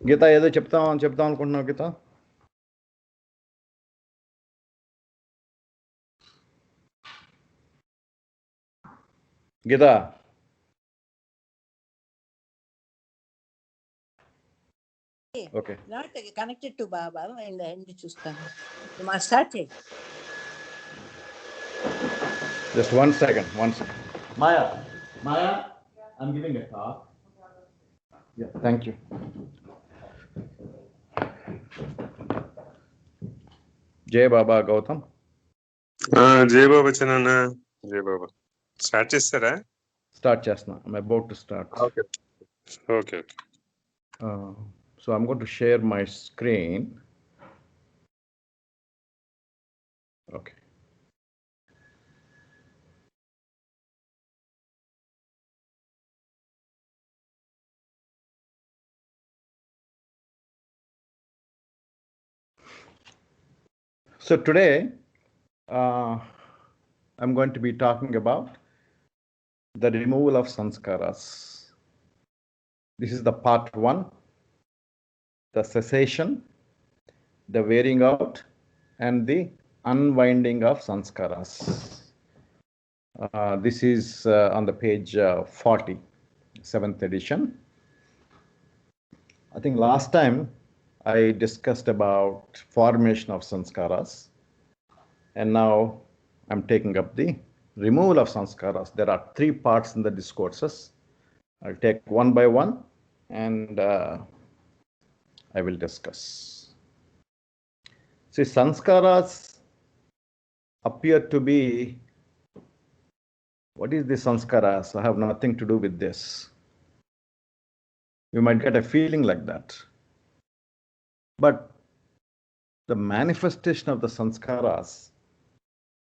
గీత ఏదో చెప్తాం అనుకుంటున్నావు గీత? గీత Okay. Not connected to Baba. In the end, you must start it. Just 1 second. Maya, I'm giving a talk. Yeah, thank you. Jai Baba Gautam. Jai Baba Chanana. Jai Baba. Start chestara? Start chestna. I'm about to start. Okay. So I'm going to share my screen. Okay. So today, I'm going to be talking about the removal of sanskaras. This is the part 1, the cessation, the wearing out, and the unwinding of sanskaras. This is on the page 40, 7th edition. I think last time I discussed about formation of sanskaras, and now I'm taking up the removal of sanskaras. There are 3 parts in the discourses. I'll take one by one, and I will discuss. See, sanskaras appear to be, what is the sanskaras? I have nothing to do with this. You might get a feeling like that. But the manifestation of the sanskaras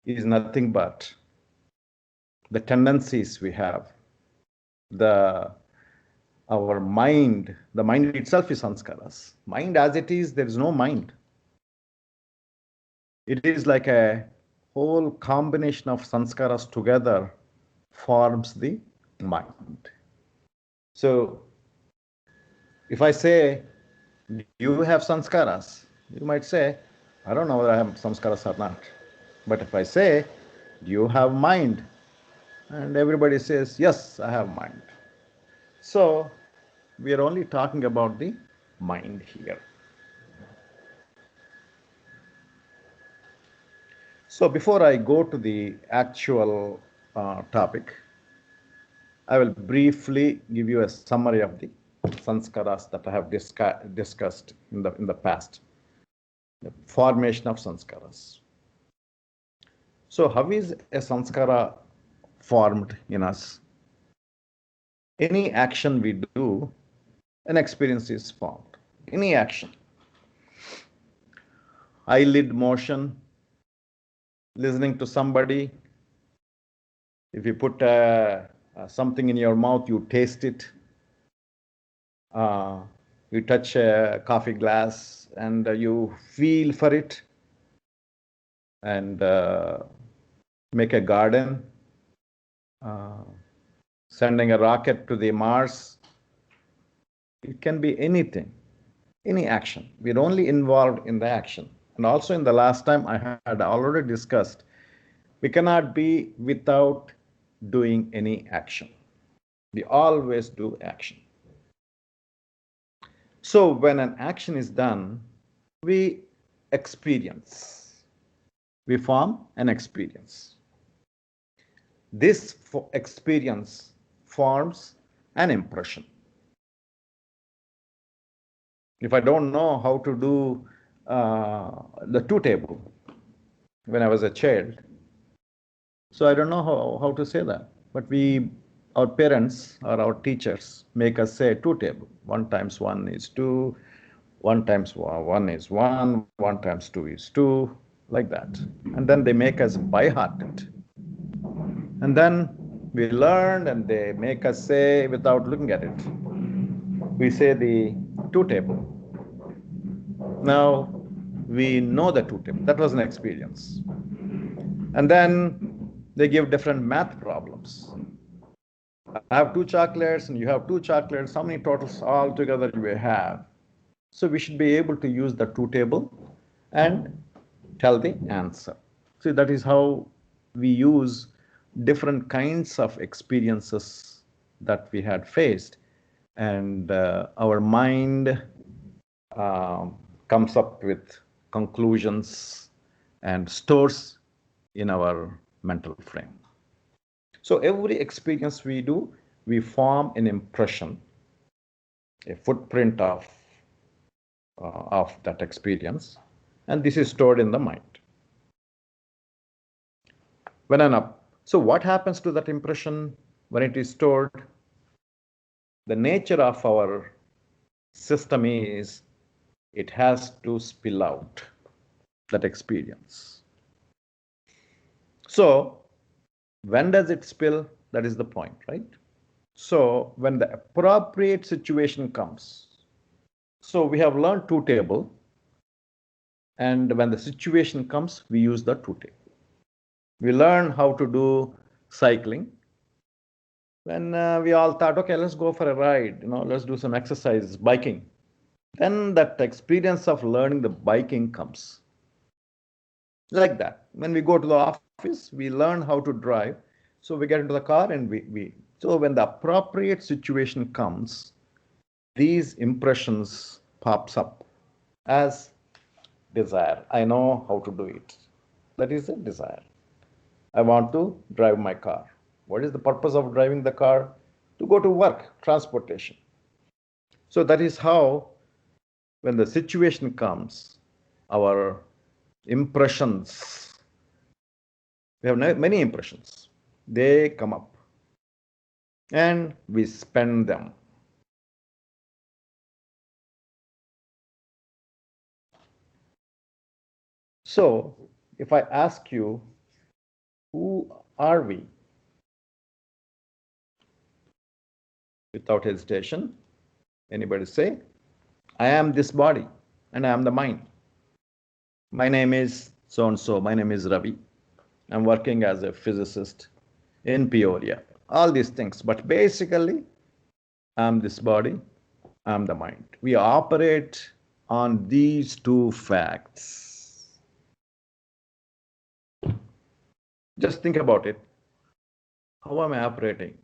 is nothing but the tendencies we have. Our mind, the mind itself is sanskaras. Mind as it is, there is no mind. It is like a whole combination of sanskaras together forms the mind. So if I say, you have sanskaras, you might say, I don't know whether I have sanskaras or not. But if I say, do you have mind? And everybody says, yes, I have mind. So we are only talking about the mind here. So before I go to the actual topic, I will briefly give you a summary of the sanskaras that I have discussed in the past. The formation of sanskaras. So how is a sanskara formed in us? Any action we do, an experience is formed. Any action. Eyelid motion, listening to somebody. If you put something in your mouth, you taste it. You touch a coffee glass and you feel for it. And make a garden. Sending a rocket to the Mars. It can be anything, any action. We're only involved in the action. And also in the last time I had already discussed, we cannot be without doing any action. We always do action. So when an action is done, we experience. We form an experience. This experience forms an impression. If I don't know how to do the 2 table when I was a child, so I don't know how to say that. But our parents or our teachers make us say 2 table. 1 times 1 is 2, 1 times 1 is 1, 1 times 2 is 2, like that. And then they make us by heart it. And then we learn and they make us say without looking at it. We say the 2 table. Now we know the 2 table. That was an experience. And then they give different math problems. I have two chocolates and you have two chocolates. How many totals altogether you have? So we should be able to use the two table and tell the answer. See, that is how we use different kinds of experiences that we had faced, and our mind comes up with conclusions and stores in our mental frame. So every experience we do, we form an impression, a footprint of that experience, and this is stored in the mind. So what happens to that impression when it is stored? The nature of our system is it has to spill out that experience. So when does it spill? That is the point, right? So when the appropriate situation comes, so we have learned two table, and when the situation comes, we use the two table. We learn how to do cycling. When we all thought, okay, let's go for a ride, let's do some exercise, biking. Then that experience of learning the biking comes. Like that. When we go to the office, we learn how to drive. So we get into the car and so when the appropriate situation comes, these impressions pops up as desire. I know how to do it. That is a desire. I want to drive my car. What is the purpose of driving the car? To go to work, transportation. So that is how, when the situation comes, our impressions, we have many impressions, they come up and we spend them. So if I ask you, who are we? Without hesitation, anybody say, I am this body and I am the mind. My name is so-and-so. My name is Ravi. I'm working as a physicist in Peoria. All these things. But basically, I'm this body, I'm the mind. We operate on these two facts. Just think about it. How am I operating?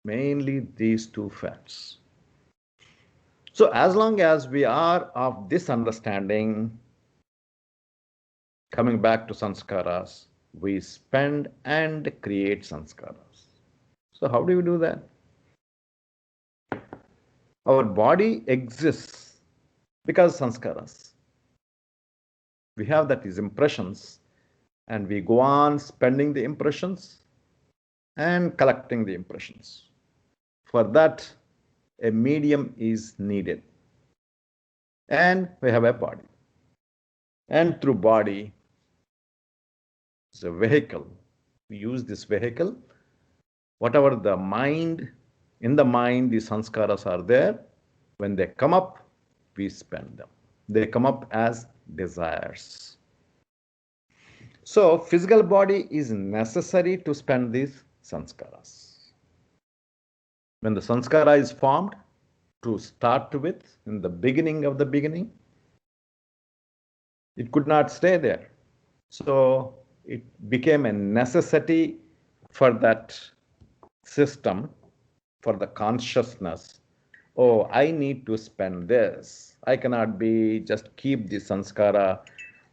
Mainly these two facts. So as long as we are of this understanding, coming back to sanskaras, we spend and create sanskaras. So how do we do that? Our body exists because sanskaras. We have that is impressions, and we go on spending the impressions and collecting the impressions. For that, a medium is needed. And we have a body. And through body, it's a vehicle. We use this vehicle. Whatever the mind, in the mind, the sanskaras are there. When they come up, we spend them. They come up as desires. So physical body is necessary to spend these sanskaras. When the sanskara is formed, to start with, in the beginning of the beginning, it could not stay there. So it became a necessity for that system, for the consciousness. Oh, I need to spend this. I cannot be just keep the sanskara,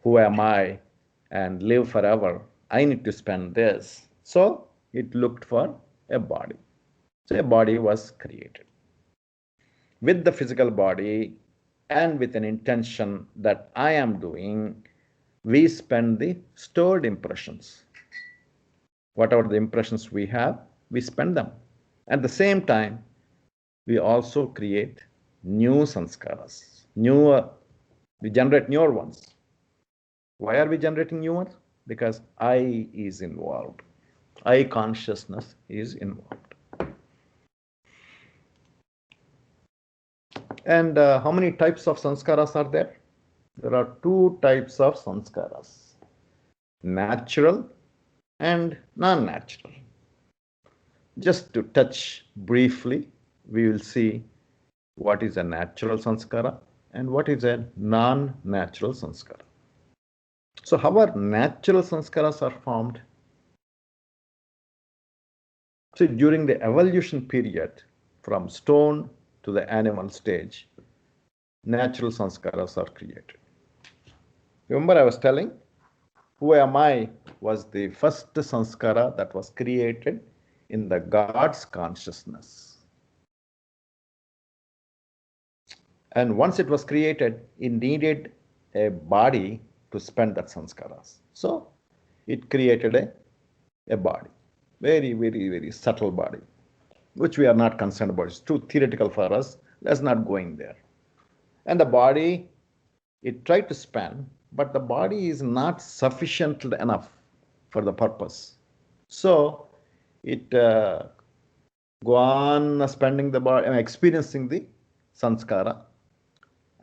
who am I, and live forever. I need to spend this. So it looked for a body. So a body was created. With the physical body and with an intention that I am doing, we spend the stored impressions. Whatever the impressions we have, we spend them. At the same time, we also create new sanskaras. We generate newer ones. Why are we generating new ones? Because I is involved. I consciousness is involved. And how many types of sanskaras are there? There are two types of sanskaras: natural and non-natural. just to touch briefly, we will see what is a natural sanskara and what is a non-natural sanskara. So how are natural sanskaras are formed? So during the evolution period from stone to the animal stage, natural sanskaras are created. Remember I was telling, who am I was the first sanskara that was created in the God's consciousness. And once it was created, it needed a body to spend that sanskaras. So it created a body, very, very, very subtle body, which we are not concerned about. It's too theoretical for us. Let's not go in there. And the body, it tried to span, but the body is not sufficient enough for the purpose. So it go on spending the body, experiencing the sanskara,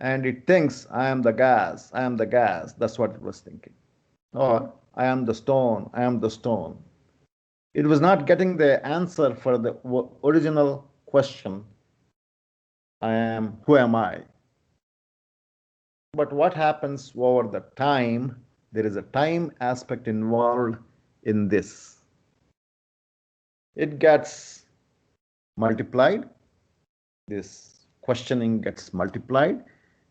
and it thinks, I am the gas, I am the gas. That's what it was thinking. Or, I am the stone, I am the stone. It was not getting the answer for the original question, who am I? But what happens over the time, there is a time aspect involved in this. It gets multiplied, this questioning gets multiplied,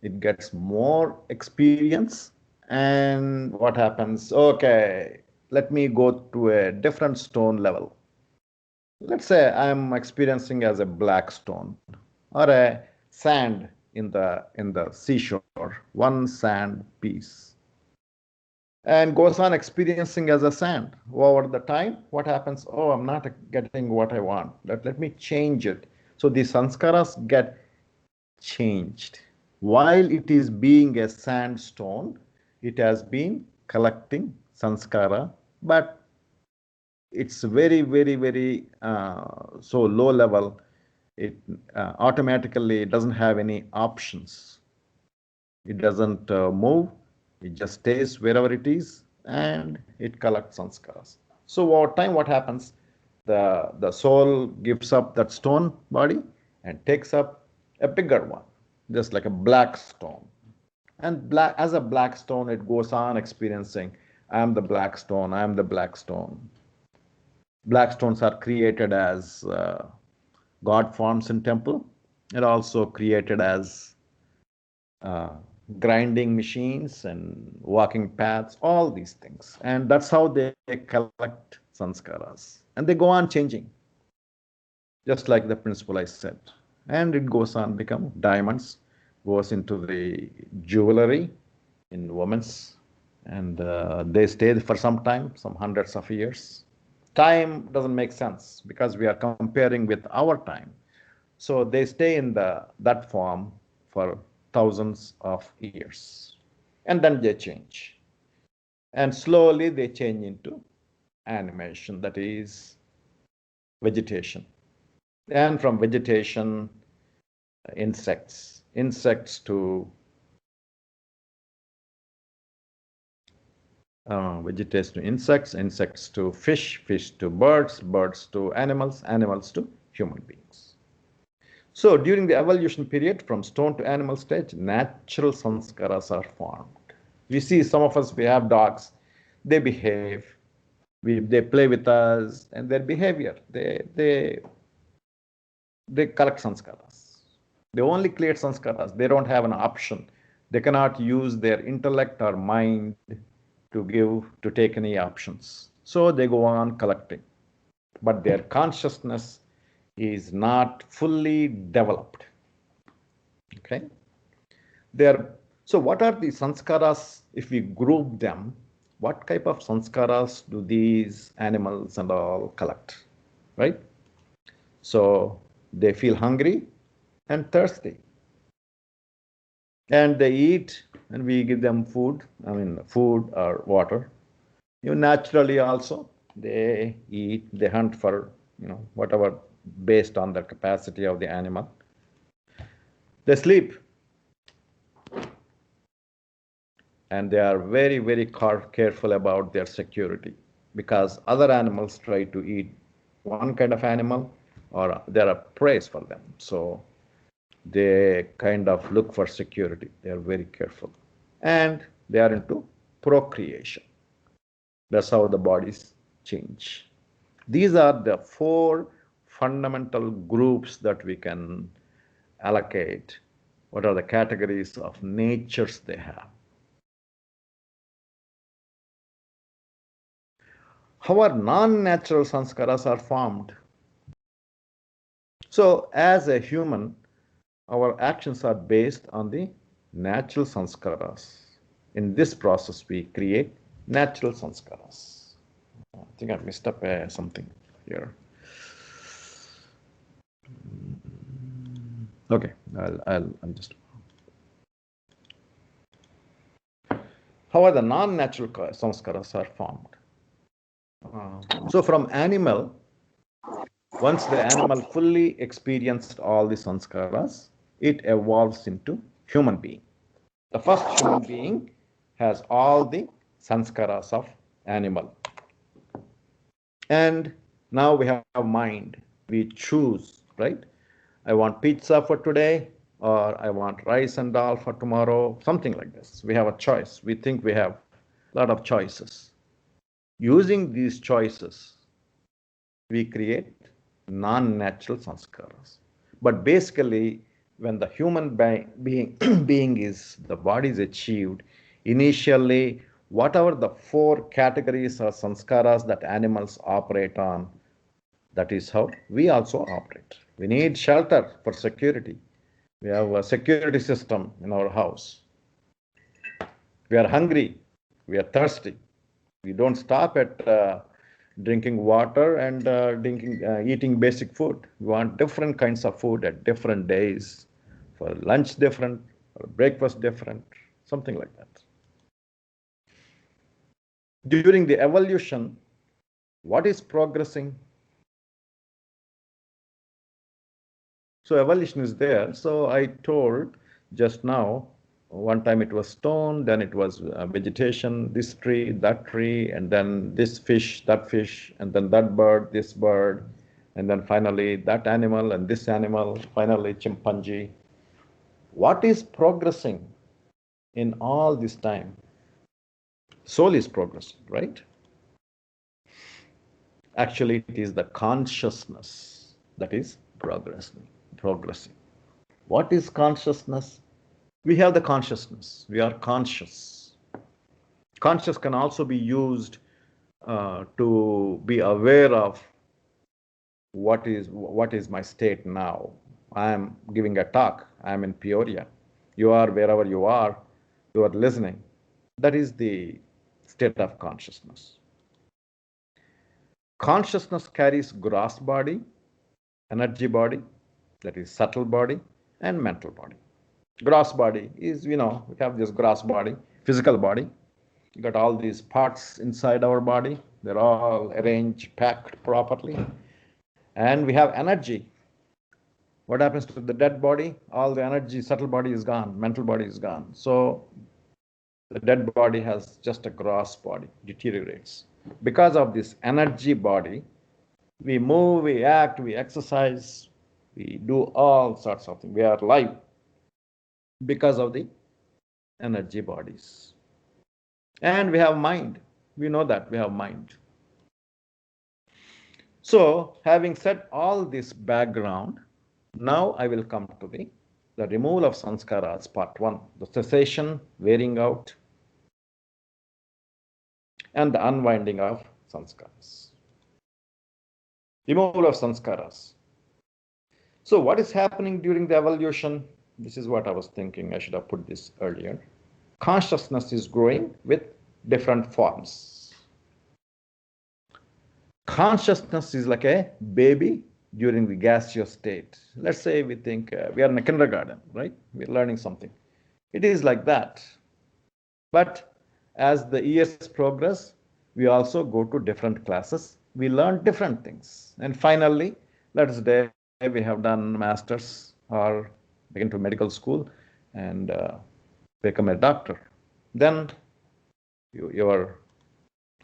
it gets more experience, and what happens? Okay, let me go to a different stone level. Let's say I'm experiencing as a black stone or a sand in the seashore, one sand piece, and goes on experiencing as a sand. Over the time, what happens? Oh, I'm not getting what I want. Let me change it. So the sanskaras get changed. While it is being a sandstone, it has been collecting sanskara, but it's very, very, very so low level. It automatically doesn't have any options. It doesn't move. It just stays wherever it is, and it collects sanskaras. So over time, what happens? The soul gives up that stone body and takes up a bigger one, just like a black stone. And as a black stone, it goes on experiencing, I am the black stone, I am the black stone. Black stones are created as God forms in temple. It also created as uh, grinding machines and walking paths, all these things. And that's how they collect sanskaras. And they go on changing, just like the principle I said. And it goes on become diamonds, goes into the jewelry in women's, and they stay for some time, some hundreds of years. Time doesn't make sense because we are comparing with our time. So they stay in that form for thousands of years. And then they change. And slowly they change into animation, that is vegetation. And from vegetation, insects to vegetation to insects to fish to birds to animals to human beings. So during the evolution period from stone to animal stage, natural sanskaras are formed. We see some of us, we have dogs, they behave, they play with us, and their behavior, they collect sanskaras. They only create sanskaras. They don't have an option. They cannot use their intellect or mind to take any options. So they go on collecting. But their consciousness is not fully developed. Okay? So what are the sanskaras if we group them? What type of sanskaras do these animals and all collect? Right? So they feel hungry and thirsty. And they eat, and we give them food, food or water. Naturally also, they eat, they hunt for, whatever, based on the capacity of the animal. They sleep. And they are very, very careful about their security because other animals try to eat one kind of animal or there are prey for them. So they kind of look for security. They are very careful. And they are into procreation. That's how the bodies change. These are the 4 fundamental groups that we can allocate. What are the categories of natures they have? How are non-natural sanskaras are formed? So as a human, our actions are based on the natural sanskaras. In this process, we create natural sanskaras. I think I messed up something here. Okay, I'll just. How are the non-natural sanskaras are formed? So from animal, once the animal fully experienced all the sanskaras, it evolves into human being. The first human being has all the sanskaras of animal. And now we have mind. We choose, right? I want pizza for today, or I want rice and dal for tomorrow, something like this. We have a choice. We think we have a lot of choices. Using these choices, we create non-natural sanskaras. But basically, when the human being is, the body is achieved, initially, whatever the 4 categories or sanskaras that animals operate on, that is how we also operate. We need shelter for security. We have a security system in our house. We are hungry. We are thirsty. We don't stop at drinking water and eating basic food. We want different kinds of food at different days. For lunch different, for breakfast different, something like that. During the evolution, what is progressing? So evolution is there. So I told just now, one time it was stone, then it was vegetation, this tree, and then this fish, that fish, and then that bird, this bird, and then finally that animal and this animal, finally chimpanzee. What is progressing in all this time? Soul is progressing, right? Actually, it is the consciousness that is progressing. What is consciousness? We have the consciousness. We are conscious. Conscious can also be used to be aware of what is my state now. I am giving a talk. I am in Peoria. You are wherever you are listening. That is the state of consciousness. Consciousness carries gross body, energy body, that is subtle body, and mental body. Gross body is, we have this gross body, physical body. You got all these parts inside our body. They're all arranged, packed properly. And we have energy. What happens to the dead body? All the energy, subtle body is gone, mental body is gone. So the dead body has just a gross body, deteriorates. Because of this energy body, we move, we act, we exercise, we do all sorts of things. We are alive because of the energy bodies. And we have mind. We know that we have mind. So, having said all this background, now I will come to the removal of sanskaras, part 1, the cessation, wearing out, and the unwinding of sanskaras. Removal of sanskaras. So what is happening during the evolution? This is what I was thinking. I should have put this earlier. Consciousness is growing with different forms. Consciousness is like a baby during the gaseous state. Let's say we think we are in a kindergarten, right? We're learning something. It is like that. But as the years progress, we also go to different classes. We learn different things. And finally, let's say we have done masters or begin to medical school and become a doctor. Then your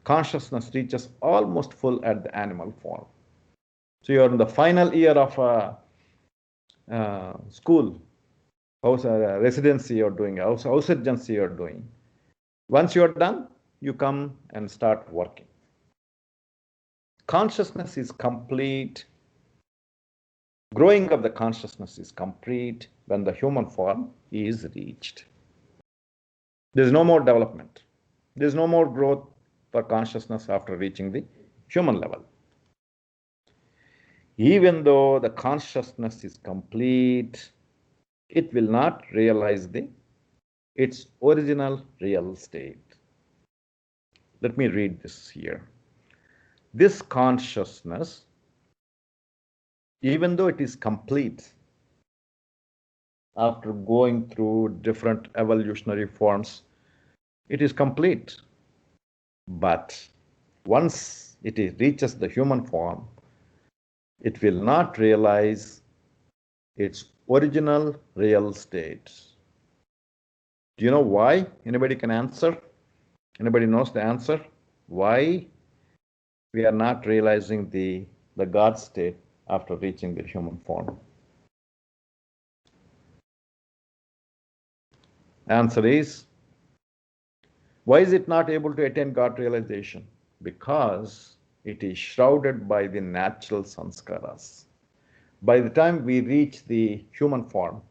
consciousness reaches almost full at the animal form. So you're in the final year of school, house residency you're doing, house regency you're doing. Once you're done, you come and start working. Consciousness is complete. Growing of the consciousness is complete when the human form is reached. There's no more development. There's no more growth for consciousness after reaching the human level. Even though the consciousness is complete, it will not realize its original real state. Let me read this here. This consciousness, even though it is complete, after going through different evolutionary forms, it is complete. But once it reaches the human form, it will not realize its original real state. Do you know why? Anybody can answer? Anybody knows the answer? Why we are not realizing the God state after reaching the human form? Answer is, why is it not able to attain God realization? Because it is shrouded by the natural sanskaras. By the time we reach the human form,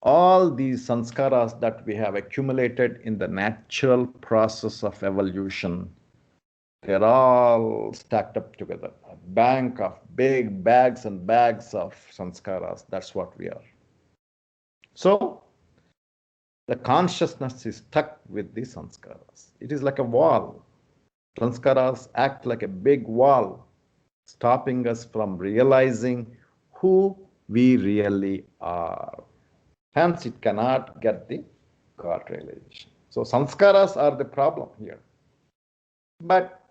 all these sanskaras that we have accumulated in the natural process of evolution, they're all stacked up together. A bank of big bags and bags of sanskaras, that's what we are. So, the consciousness is stuck with the sanskaras. It is like a wall. Sanskaras act like a big wall, stopping us from realizing who we really are. Hence, it cannot get the God realization. So, sanskaras are the problem here. But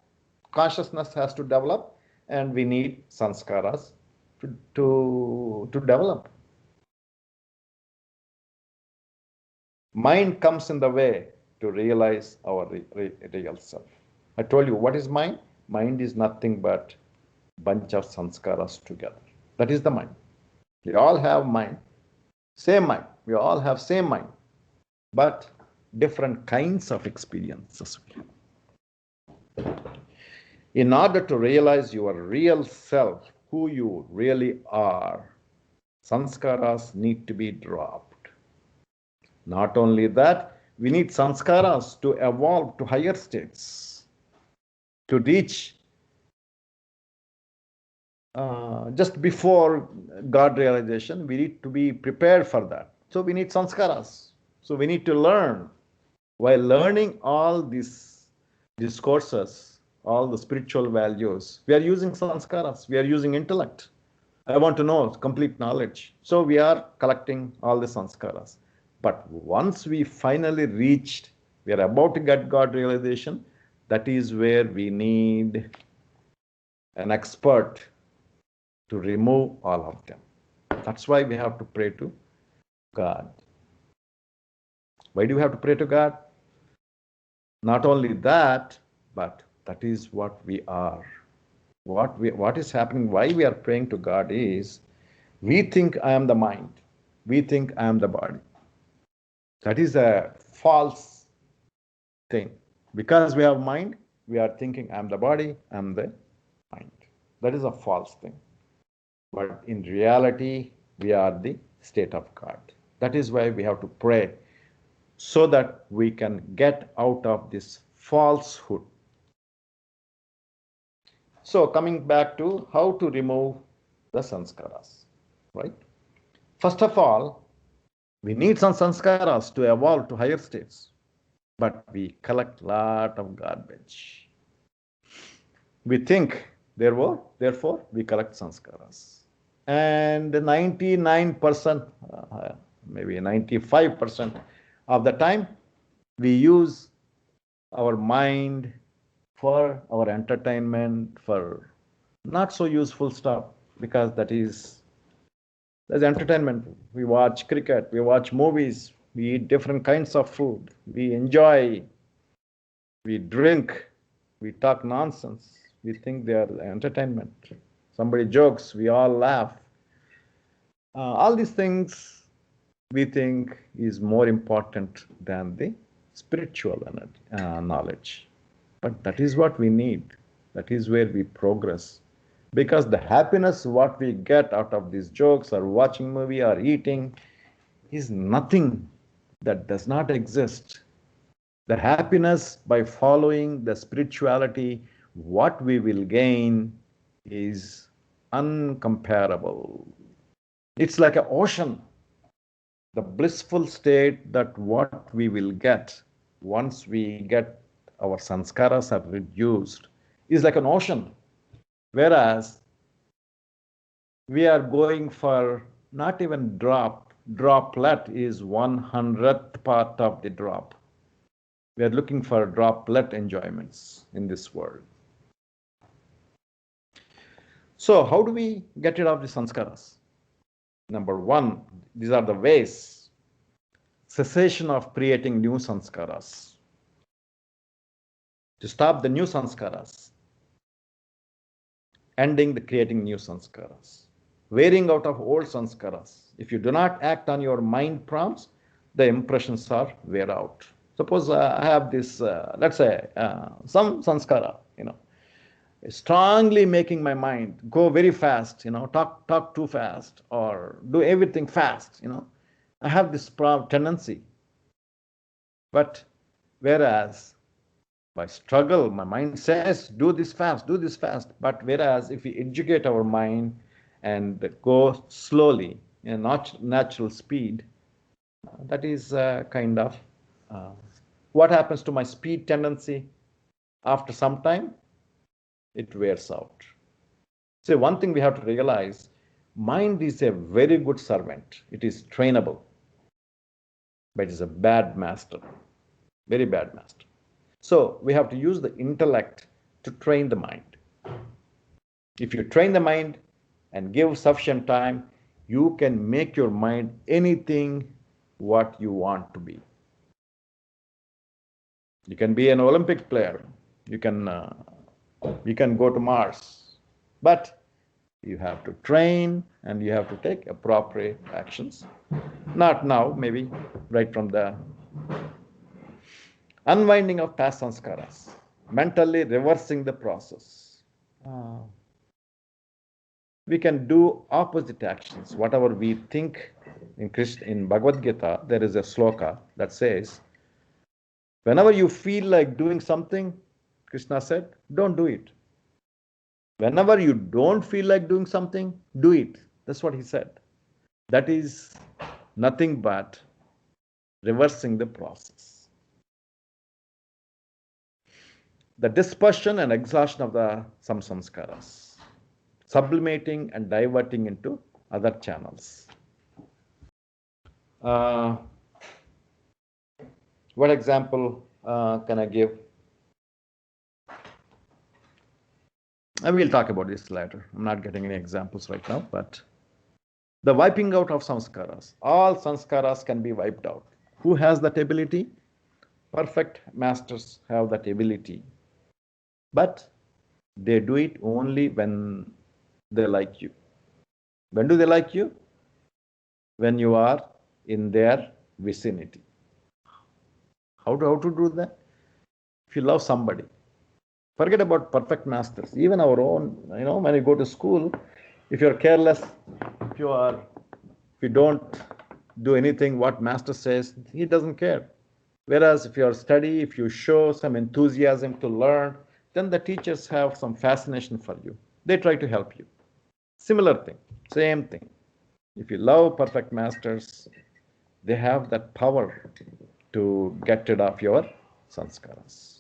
consciousness has to develop, and we need sanskaras to develop. Mind comes in the way to realize our real self. I told you, what is mind? Mind is nothing but bunch of sanskaras together. That is the mind. We all have mind, same mind. We all have same mind, but different kinds of experiences. In order to realize your real self, who you really are, sanskaras need to be dropped. Not only that, we need sanskaras to evolve to higher states, to reach just before God realization. We need to be prepared for that. So we need sanskaras. So we need to learn. While learning all these discourses, all the spiritual values, we are using sanskaras. We are using intellect. I want to know complete knowledge. So we are collecting all the sanskaras. But once we finally reached, we are about to get God realization, that is where we need an expert to remove all of them. That's why we have to pray to God. Why do we have to pray to God? Not only that, but that is what we are. What is happening, why we are praying to God is, we think I am the mind. We think I am the body. That is a false thing. Because we have mind, we are thinking I am the body, I am the mind. That is a false thing. But in reality, we are the state of God. That is why we have to pray, so that we can get out of this falsehood. So coming back to how to remove the sanskaras, right? First of all, we need some sanskaras to evolve to higher states, but we collect a lot of garbage. We think, therefore, we collect sanskaras. And 99%, maybe 95% of the time, we use our mind for our entertainment, for not so useful stuff, because there's entertainment. We watch cricket, we watch movies, we eat different kinds of food, we enjoy, we drink, we talk nonsense, we think they are entertainment. Somebody jokes, we all laugh. All these things we think is more important than the spiritual knowledge. But that is what we need. That is where we progress. Because the happiness what we get out of these jokes or watching movie or eating is nothing that does not exist. The happiness by following the spirituality, what we will gain is uncomparable. It's like an ocean. The blissful state that what we will get once we get our sanskaras are reduced is like an ocean. Whereas we are going for not even droplet is 100th part of the drop. We are looking for droplet enjoyments in this world. So how do we get rid of the sanskaras? Number one, these are the ways. Cessation of creating new sanskaras. To stop the new sanskaras. Ending the creating new sanskaras. Wearing out of old sanskaras. If you do not act on your mind prompts, the impressions are wear out. Suppose I have this, let's say, some sanskara, strongly making my mind go very fast, talk too fast or do everything fast, I have this tendency. But whereas by struggle, my mind says, do this fast. But whereas if we educate our mind and go slowly in natural speed, that is kind of what happens to my speed tendency after some time? It wears out. So one thing we have to realize, mind is a very good servant. It is trainable, but it is a bad master, very bad master. So we have to use the intellect to train the mind. If you train the mind and give sufficient time, you can make your mind anything what you want to be. You can be an Olympic player. You can go to Mars. But you have to train and you have to take appropriate actions. Not now, maybe right from the unwinding of past sanskaras, mentally reversing the process. We can do opposite actions. Whatever we think in Bhagavad Gita, there is a sloka that says, whenever you feel like doing something, Krishna said, don't do it. Whenever you don't feel like doing something, do it. That's what he said. That is nothing but reversing the process. The dispersion and exhaustion of some samskaras, sublimating and diverting into other channels. What example can I give? I will talk about this later. I'm not getting any examples right now, but the wiping out of samskaras. All samskaras can be wiped out. Who has that ability? Perfect masters have that ability. But they do it only when they like you. When do they like you? When you are in their vicinity. How to do that? If you love somebody. Forget about perfect masters. Even our own, when you go to school, if you're careless, if you don't do anything what master says, he doesn't care. Whereas if you study, if you show some enthusiasm to learn, then the teachers have some fascination for you. They try to help you. Similar thing, same thing. If you love perfect masters, they have that power to get rid of your sanskaras.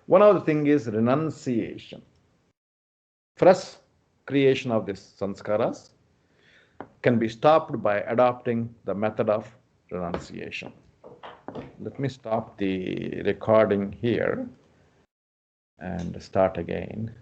One other thing is renunciation. Fresh creation of these sanskaras can be stopped by adopting the method of renunciation. Let me stop the recording here and start again.